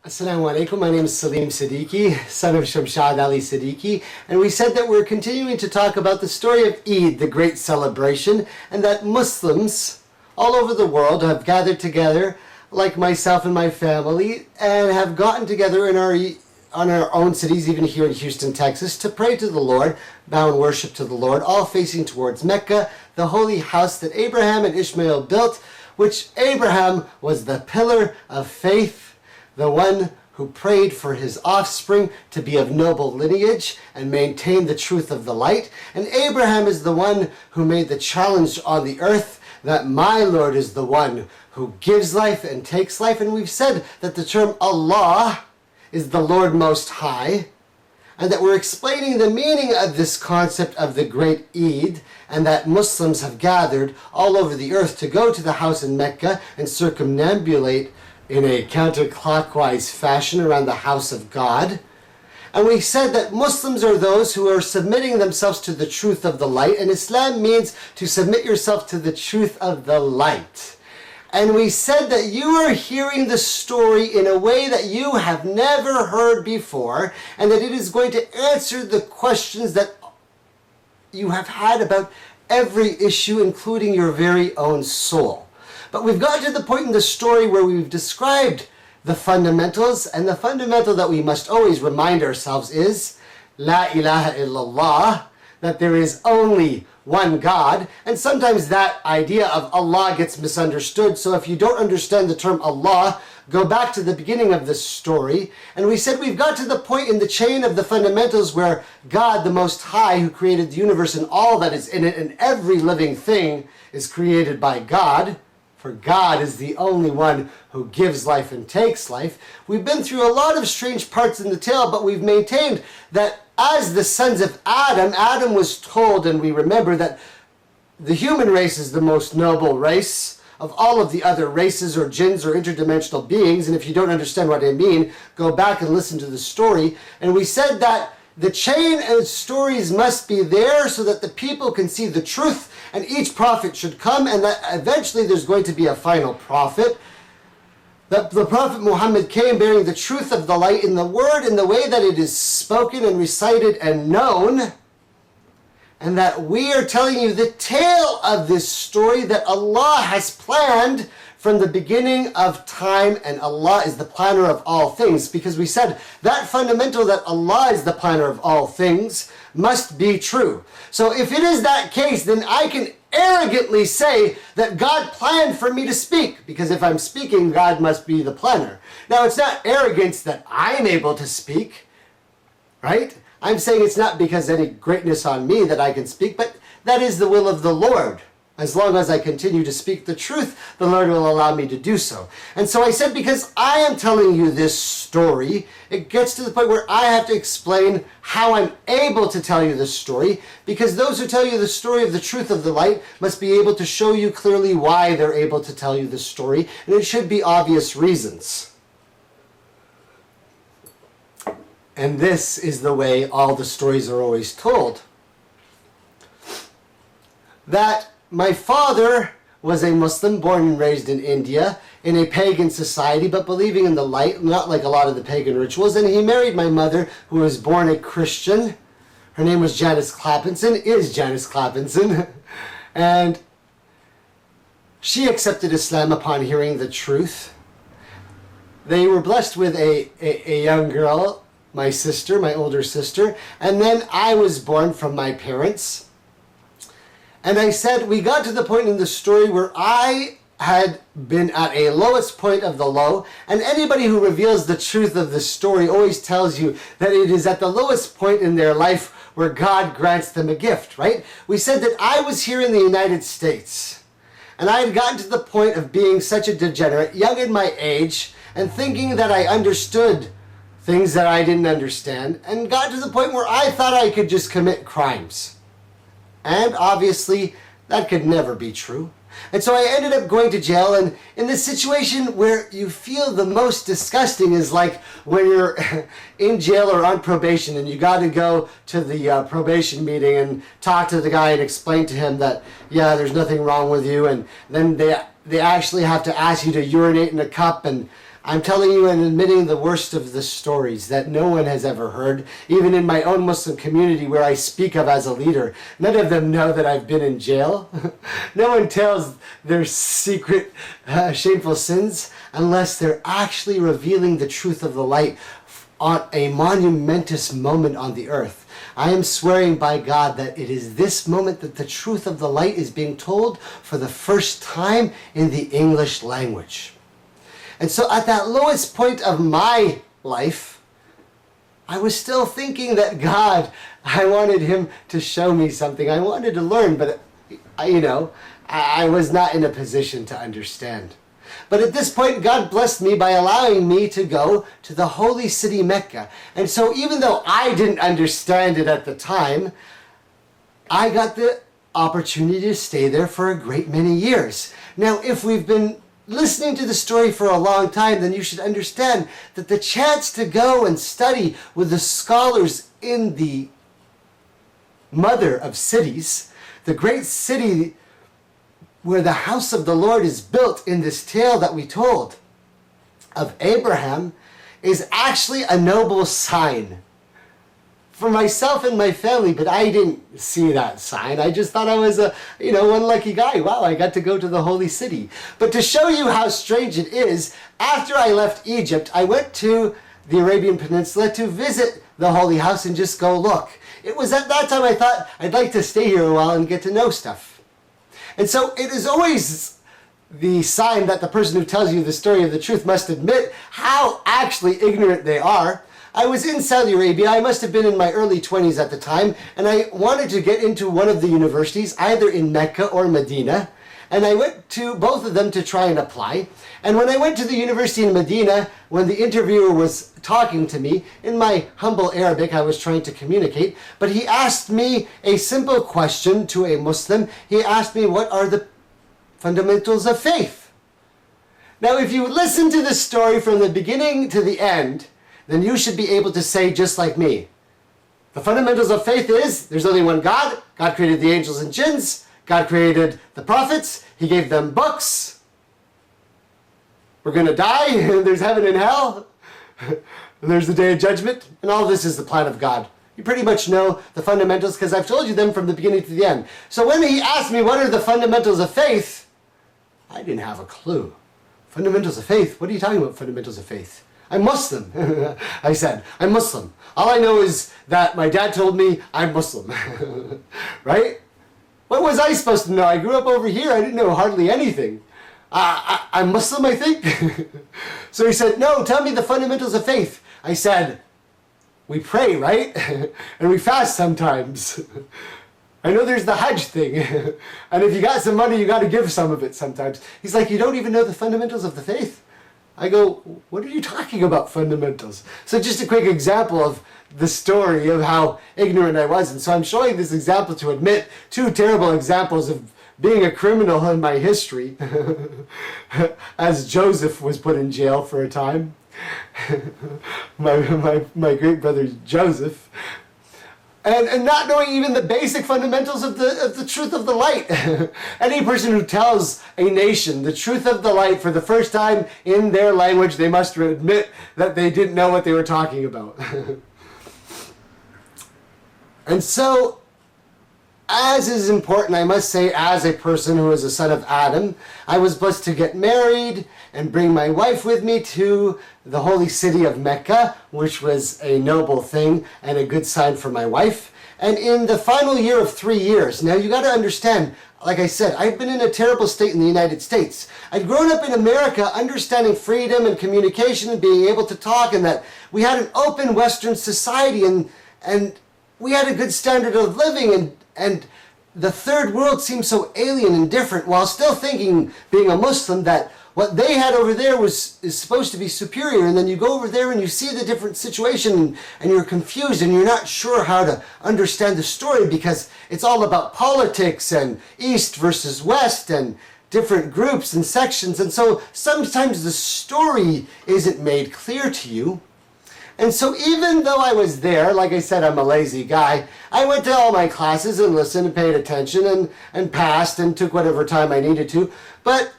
Assalamu alaikum, my name is Salim Siddiqui, son of Shamshad Ali Siddiqui, and we said that we're continuing to talk about the story of Eid, the great celebration, and that Muslims all over the world have gathered together, like myself and my family, and have gotten together in our own cities, even here in Houston, Texas, to pray to the Lord, bow and worship to the Lord, all facing towards Mecca, the holy house that Abraham and Ishmael built, which Abraham was the pillar of faith, the one who prayed for his offspring to be of noble lineage and maintain the truth of the light. And Abraham is the one who made the challenge on the earth that my Lord is the one who gives life and takes life. And we've said that the term Allah is the Lord Most High, and that we're explaining the meaning of this concept of the great Eid, and that Muslims have gathered all over the earth to go to the house in Mecca and circumambulate in a counterclockwise fashion around the house of God. And we said that Muslims are those who are submitting themselves to the truth of the light, and Islam means to submit yourself to the truth of the light. And we said that you are hearing the story in a way that you have never heard before, and that it is going to answer the questions that you have had about every issue, including your very own soul. But we've gotten to the point in the story where we've described the fundamentals, and the fundamental that we must always remind ourselves is La ilaha illallah, that there is only one God. And sometimes that idea of Allah gets misunderstood. So if you don't understand the term Allah, go back to the beginning of this story. And we said we've got to the point in the chain of the fundamentals where God, the Most High, who created the universe and all that is in it, and every living thing is created by God. For God is the only one who gives life and takes life. We've been through a lot of strange parts in the tale, but we've maintained that as the sons of Adam, Adam was told, and we remember that the human race is the most noble race of all of the other races or jinns or interdimensional beings. And if you don't understand what I mean, go back and listen to the story. And we said that the chain and stories must be there so that the people can see the truth, and each prophet should come, and that eventually there's going to be a final prophet. That the Prophet Muhammad came bearing the truth of the light in the word, in the way that it is spoken and recited and known. And that we are telling you the tale of this story that Allah has planned from the beginning of time, and Allah is the planner of all things, because we said that fundamental that Allah is the planner of all things must be true. So if it is that case, then I can arrogantly say that God planned for me to speak, because if I'm speaking, God must be the planner. Now, it's not arrogance that I'm able to speak, right? I'm saying it's not because any greatness on me that I can speak, but that is the will of the Lord. As long as I continue to speak the truth, the Lord will allow me to do so. And so I said, because I am telling you this story, it gets to the point where I have to explain how I'm able to tell you this story, because those who tell you the story of the truth of the light must be able to show you clearly why they're able to tell you this story, and it should be obvious reasons. And this is the way all the stories are always told. That my father was a Muslim, born and raised in India, in a pagan society, but believing in the light, not like a lot of the pagan rituals. And he married my mother, who was born a Christian. Her name was Janice Clapinson, is Janice Clapinson. And she accepted Islam upon hearing the truth. They were blessed with a young girl, my sister, my older sister. And then I was born from my parents. And I said, we got to the point in the story where I had been at a lowest point of the low, and anybody who reveals the truth of the story always tells you that it is at the lowest point in their life where God grants them a gift, right? We said that I was here in the United States, and I had gotten to the point of being such a degenerate, young in my age, and thinking that I understood things that I didn't understand, and got to the point where I thought I could just commit crimes. And obviously, that could never be true. And so I ended up going to jail, and in this situation where you feel the most disgusting is like when you're in jail or on probation and you got to go to the probation meeting and talk to the guy and explain to him that, yeah, there's nothing wrong with you, and then they actually have to ask you to urinate in a cup, and I'm telling you and admitting the worst of the stories that no one has ever heard, even in my own Muslim community where I speak of as a leader. None of them know that I've been in jail. No one tells their secret, shameful sins unless they're actually revealing the truth of the light on a monumentous moment on the earth. I am swearing by God that it is this moment that the truth of the light is being told for the first time in the English language. And so at that lowest point of my life, I was still thinking that God, I wanted him to show me something. I wanted to learn, but I was not in a position to understand. But at this point, God blessed me by allowing me to go to the holy city Mecca. And so even though I didn't understand it at the time, I got the opportunity to stay there for a great many years. Now, if we've been listening to the story for a long time, then you should understand that the chance to go and study with the scholars in the mother of cities, the great city where the house of the Lord is built in this tale that we told of Abraham, is actually a noble sign for myself and my family, but I didn't see that sign. I just thought I was one lucky guy. Wow, I got to go to the holy city. But to show you how strange it is, after I left Egypt, I went to the Arabian Peninsula to visit the holy house and just go look. It was at that time I thought I'd like to stay here a while and get to know stuff. And so it is always the sign that the person who tells you the story of the truth must admit how actually ignorant they are. I was in Saudi Arabia. I must have been in my early 20s at the time, and I wanted to get into one of the universities, either in Mecca or Medina, and I went to both of them to try and apply. And when I went to the university in Medina, when the interviewer was talking to me, in my humble Arabic I was trying to communicate, but he asked me a simple question to a Muslim. He asked me, what are the fundamentals of faith? Now, if you listen to the story from the beginning to the end, then you should be able to say just like me. The fundamentals of faith is there's only one God. God created the angels and jinns. God created the prophets. He gave them books. We're going to die. There's heaven and hell. There's the day of judgment. And all this is the plan of God. You pretty much know the fundamentals because I've told you them from the beginning to the end. So when he asked me what are the fundamentals of faith, I didn't have a clue. Fundamentals of faith? What are you talking about, fundamentals of faith? I'm Muslim. I said, I'm Muslim. All I know is that my dad told me I'm Muslim. Right? What was I supposed to know? I grew up over here. I didn't know hardly anything. I'm Muslim, I think. So he said, no, tell me the fundamentals of faith. I said, we pray, right? And we fast sometimes. I know there's the Hajj thing. And if you got some money, you got to give some of it sometimes. He's like, you don't even know the fundamentals of the faith? I go, what are you talking about, fundamentals? So just a quick example of the story of how ignorant I was. And so I'm showing this example to admit two terrible examples of being a criminal in my history. As Joseph was put in jail for a time. my great brother Joseph. And not knowing even the basic fundamentals of the truth of the light. Any person who tells a nation the truth of the light for the first time in their language, they must admit that they didn't know what they were talking about. And so, as is important, I must say, as a person who is a son of Adam, I was blessed to get married and bring my wife with me to the holy city of Mecca, which was a noble thing and a good sign for my wife. And in the final year of 3 years, now you got to understand, like I said, I've been in a terrible state in the United States. I'd grown up in America understanding freedom and communication and being able to talk, and that we had an open Western society and we had a good standard of living, and the third world seemed so alien and different, while still thinking, being a Muslim, that what they had over there is supposed to be superior. And then you go over there and you see the different situation and you're confused and you're not sure how to understand the story because it's all about politics and East versus West and different groups and sections. And so sometimes the story isn't made clear to you. And so even though I was there, like I said, I'm a lazy guy, I went to all my classes and listened and paid attention and passed and took whatever time I needed to. But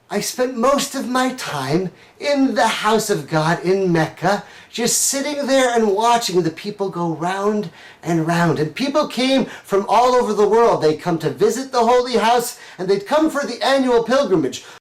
I spent most of my time in the house of God in Mecca, just sitting there and watching the people go round and round. And people came from all over the world. They'd come to visit the holy house, and they'd come for the annual pilgrimage.